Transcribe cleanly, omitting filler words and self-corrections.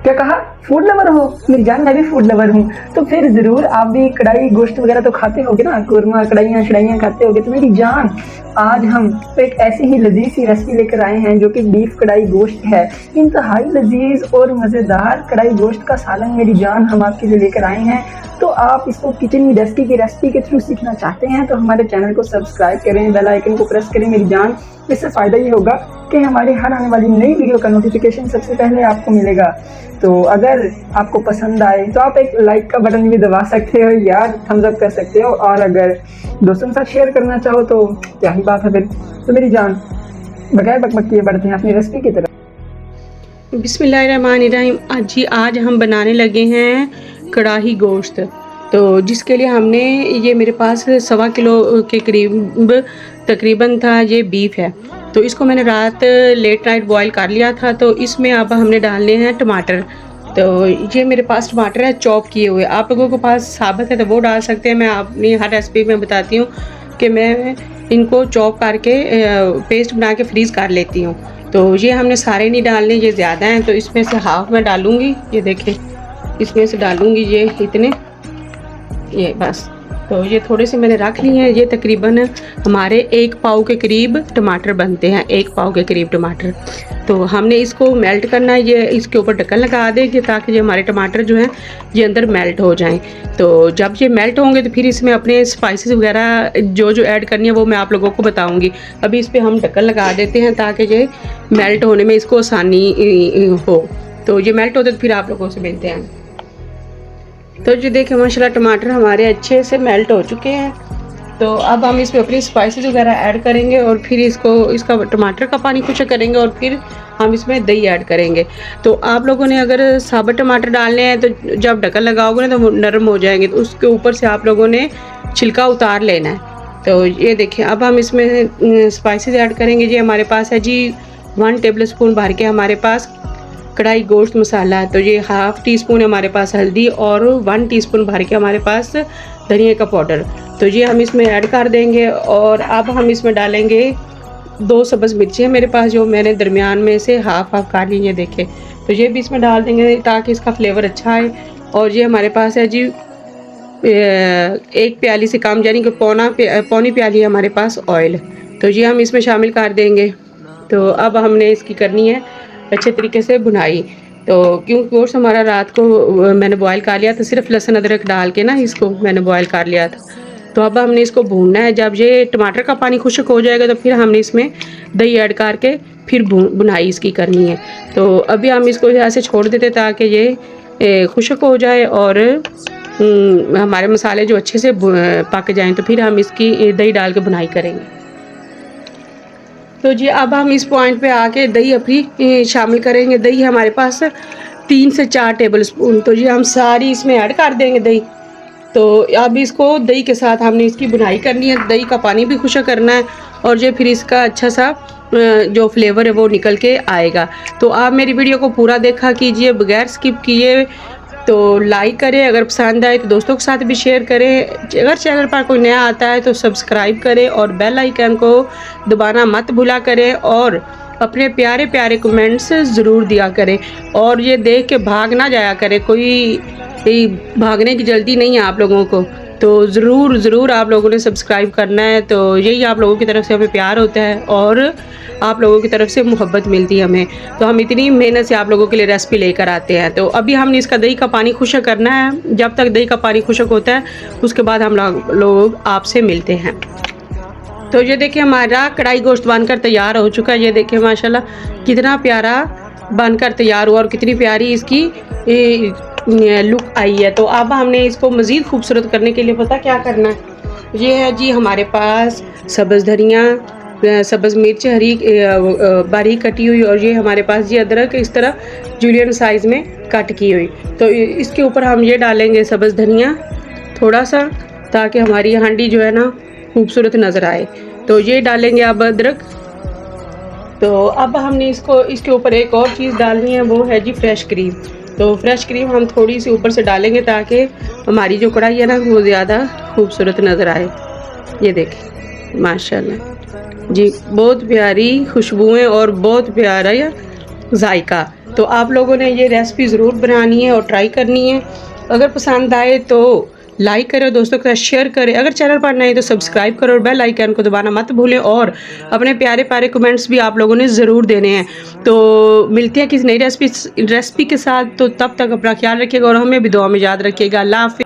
क्या कहा? Food lover हो? मेरी जान, मैं भी फूड लवर हूँ। तो फिर ज़रूर आप भी कढ़ाई गोश्त वगैरह तो खाते होगे ना, कुरमा कढ़ाइयाँ शढ़ाइयाँ खाते होगे। तो मेरी जान, आज हम एक ऐसी ही लजीज सी रेसिपी लेकर आए हैं जो कि बीफ कढ़ाई गोश्त है। इंतहाई लजीज और मज़ेदार कढ़ाई गोश्त का सालन मेरी जान हम आपके लिए लेकर आए हैं। तो आप इसको किचन इंडस्ट्री की रेसिपी के थ्रू सीखना चाहते हैं तो हमारे चैनल को सब्सक्राइब करें, बेल आइकन को प्रेस करें मेरी जान। इससे फ़ायदा ये होगा कि हमारे हर आने वाली नई वीडियो का नोटिफिकेशन सबसे पहले आपको मिलेगा। तो अगर आपको पसंद आए तो आप एक लाइक का बटन भी दबा सकते हो यार, थम्स अप कर सकते हो, और अगर दोस्तों के साथ शेयर करना चाहो तो क्या ही बात है फिर। तो मेरी जान, बगैर बकबक किए बढ़ते हैं अपनी रेसिपी की तरफ। बिस्मिल्लाहिर्रहमानिर्रहीम। आज हम बनाने लगे हैं कढ़ाई गोश्त। तो जिसके लिए हमने ये मेरे पास 1.25 किलो के करीब तकरीबन था ये बीफ है। तो इसको मैंने रात लेट नाइट बॉईल कर लिया था। तो इसमें अब हमने डालने हैं टमाटर। तो ये मेरे पास टमाटर है चॉप किए हुए, आप लोगों के पास साबुत है तो वो डाल सकते हैं। मैं अपनी हर रेसिपी में बताती हूँ कि मैं इनको चॉप करके पेस्ट बना के फ्रीज़ कर लेती हूँ। तो ये हमने सारे नहीं डालने, ये ज़्यादा हैं तो इसमें से हाफ मैं डालूँगी। ये देखें, इसमें से डालूँगी ये इतने, ये बस। तो ये थोड़े से मैंने रख लिए हैं। ये तकरीबन हमारे 1 पाव के करीब टमाटर बनते हैं, 1 पाव के करीब टमाटर। तो हमने इसको मेल्ट करना है। ये इसके ऊपर ढक्कन लगा देंगे ताकि ये हमारे टमाटर जो हैं ये अंदर मेल्ट हो जाएं। तो जब ये मेल्ट होंगे तो फिर इसमें अपने स्पाइसेस वगैरह जो ऐड करनी है वो मैं आप लोगों को बताऊंगी। अभी इस पर हम ढक्कन लगा देते हैं ताकि ये मेल्ट होने में इसको आसानी हो। तो ये मेल्ट होते तो फिर आप लोगों से मिलते हैं। तो जो देखें माशाल्लाह टमाटर हमारे अच्छे से मेल्ट हो चुके हैं। तो अब हम इसमें अपनी स्पाइसेस वगैरह ऐड करेंगे और फिर इसका टमाटर का पानी खुशक करेंगे और फिर हम इसमें दही ऐड करेंगे। तो आप लोगों ने अगर साबुत टमाटर डालने हैं तो जब ढक्कन लगाओगे ना तो वो नरम हो जाएंगे, तो उसके ऊपर से आप लोगों ने छिलका उतार लेना है। तो ये देखिए अब हम इसमें स्पाइसेस ऐड करेंगे। जी हमारे पास है जी 1 टेबल स्पून भर के हमारे पास कढ़ाई गोश्त मसाला है। तो ये ½ टीस्पून हमारे पास हल्दी और 1 टीस्पून भर के हमारे पास धनिया का पाउडर। तो ये हम इसमें ऐड कर देंगे। और अब हम इसमें डालेंगे 2 सब्ज़ मिर्चें मेरे पास, जो मैंने दरमियान में से हाफ काट ली, ये देखें। तो ये भी इसमें डाल देंगे ताकि इसका फ्लेवर अच्छा आए। और ये हमारे पास है जी 1 प्याली से कम, यानी कि पौनी प्याली है हमारे पास ऑयल। तो ये हम इसमें शामिल कर देंगे। तो अब हमने इसकी करनी है अच्छे तरीके से भुनाई। तो क्योंकि गोश्त हमारा रात को मैंने बॉयल कर लिया था, सिर्फ लहसुन अदरक डाल के ना इसको मैंने बॉयल कर लिया था। तो अब हमने इसको भूनना है। जब ये टमाटर का पानी खुश्क हो जाएगा तो फिर हमने इसमें दही ऐड करके फिर भुनाई इसकी करनी है। तो अभी हम इसको ऐसे छोड़ देते ताकि ये खुश्क हो जाए और हमारे मसाले जो अच्छे से पक जाएँ। तो फिर हम इसकी दही डाल के भुनाई करेंगे। तो जी अब हम इस पॉइंट पे आके दही अपनी शामिल करेंगे। दही हमारे पास 3 से 4 टेबल स्पून। तो जी हम सारी इसमें ऐड कर देंगे दही। तो अब इसको दही के साथ हमने इसकी बुनाई करनी है, दही का पानी भी खुश्क करना है और जो फिर इसका अच्छा सा जो फ्लेवर है वो निकल के आएगा। तो आप मेरी वीडियो को पूरा देखा कीजिए बगैर स्किप किए। तो लाइक करें, अगर पसंद आए तो दोस्तों के साथ भी शेयर करें। अगर चैनल पर कोई नया आता है तो सब्सक्राइब करें और बेल आइकन को दबाना मत भूला करें और अपने प्यारे प्यारे कमेंट्स ज़रूर दिया करें। और ये देख के भाग ना जाया करें, कोई भागने की जल्दी नहीं है आप लोगों को। तो ज़रूर आप लोगों ने सब्सक्राइब करना है। तो यही आप लोगों की तरफ से हमें प्यार होता है और आप लोगों की तरफ से मोहब्बत मिलती है हमें। तो हम इतनी मेहनत से आप लोगों के लिए रेसिपी लेकर आते हैं। तो अभी हमने इसका दही का पानी खुश्क करना है। जब तक दही का पानी खुश्क होता है उसके बाद हम लोग आपसे मिलते हैं। तो ये देखिए हमारा कढ़ाई गोश्त बनकर तैयार हो चुका है। ये देखिए माशाल्लाह कितना प्यारा बनकर तैयार हुआ और कितनी प्यारी इसकी लुक आई है। तो अब हमने इसको मज़ीद खूबसूरत करने के लिए पता क्या करना है, ये है जी हमारे पास सब्ज़ धनिया, सब्ज़ मिर्च हरी बारीक कटी हुई, और ये हमारे पास ये अदरक इस तरह जूलियन साइज़ में कट की हुई। तो इसके ऊपर हम ये डालेंगे सब्ज़ धनिया थोड़ा सा, ताकि हमारी हांडी जो है ना खूबसूरत नज़र आए। तो ये डालेंगे अब अदरक। तो अब हमने इसके ऊपर एक और चीज़ डालनी है, वो है जी फ्रेश क्रीम। तो फ्रेश क्रीम हम थोड़ी सी ऊपर से डालेंगे ताकि हमारी जो कढ़ाई है ना वो ज़्यादा खूबसूरत नज़र आए। ये देखें माशाल्लाह जी बहुत प्यारी खुशबुएं और बहुत प्यारा जायका। तो आप लोगों ने ये रेसिपी ज़रूर बनानी है और ट्राई करनी है। अगर पसंद आए तो लाइक करें, दोस्तों के साथ शेयर करें। अगर चैनल पर नए तो सब्सक्राइब करो और बेल आइकन को दबाना मत भूलें। और अपने प्यारे प्यारे कमेंट्स भी आप लोगों ने ज़रूर देने हैं। तो मिलते हैं किसी नई रेसिपी के साथ। तो तब तक अपना ख्याल रखिएगा और हमें भी दुआ में याद रखिएगा। अल्लाह हाफ़िज़।